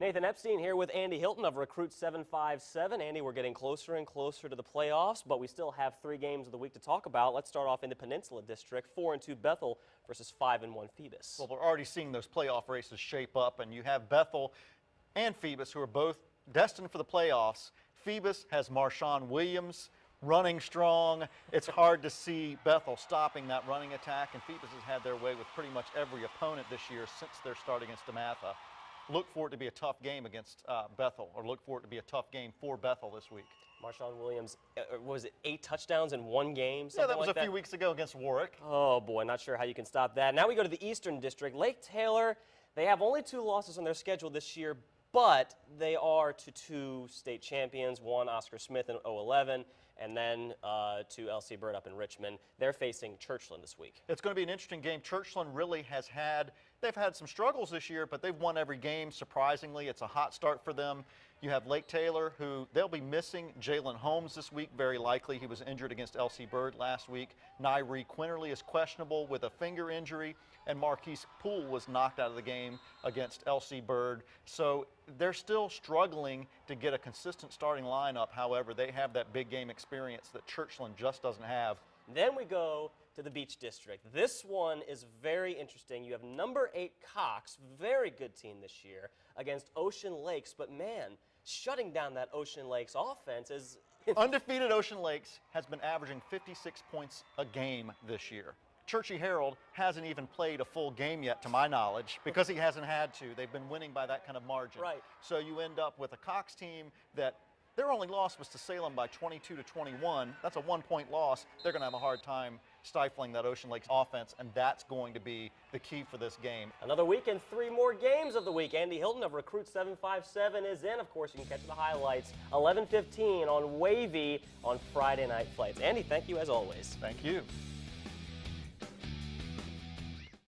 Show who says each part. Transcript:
Speaker 1: Nathan Epstein here with Andy Hilton of Recruit 757. Andy, we're getting closer and closer to the playoffs, but we still have 3 games of the week to talk about. Let's start off in the Peninsula District, 4-2 Bethel versus 5-1 Phoebus.
Speaker 2: Well, we're already seeing those playoff races shape up, and you have Bethel and Phoebus, who are both destined for the playoffs. Phoebus has Marshawn Williams running strong. It's hard to see Bethel stopping that running attack, and Phoebus has had their way with pretty much every opponent this year since their start against DeMatha. Look for it to be a tough game against Bethel, or look for it to be a tough game for Bethel this week.
Speaker 1: Marshawn Williams, was it 8 touchdowns in 1 game?
Speaker 2: Yeah, that was a few weeks ago against Warwick.
Speaker 1: Oh boy, not sure how you can stop that. Now we go to the Eastern District. Lake Taylor, they have only 2 losses on their schedule this year, but they are to 2 state champions, one Oscar Smith in 2011, and then to LC Bird up in Richmond. They're facing Churchland this week.
Speaker 2: It's going to be an interesting game. Churchland really has they've had some struggles this year, but they've won every game, surprisingly. It's a hot start for them. You have Lake Taylor, who they'll be missing Jalen Holmes this week, very likely. He was injured against LC Bird last week. Nairi Quinterly is questionable with a finger injury, and Marquise Poole was knocked out of the game against LC Bird. So they're still struggling to get a consistent starting lineup. However, they have that big game experience that Churchland just doesn't have.
Speaker 1: Then we go to the Beach District. This one is very interesting. You have number 8 Cox, very good team this year, against Ocean Lakes, but man, shutting down that Ocean Lakes offense is...
Speaker 2: Undefeated Ocean Lakes has been averaging 56 points a game this year. Churchy Harold hasn't even played a full game yet, to my knowledge, because he hasn't had to. They've been winning by that kind of margin.
Speaker 1: Right.
Speaker 2: So you end up with a Cox team that their only loss was to Salem by 22-21. That's a 1-point loss. They're going to have a hard time stifling that Ocean Lakes offense, and that's going to be the key for this game.
Speaker 1: Another week and 3 more games of the week. Andy Hilton of Recruit 757 is in. Of course, you can catch the highlights 11:15 on Wavy on Friday Night Flights. Andy, thank you as always.
Speaker 2: Thank you.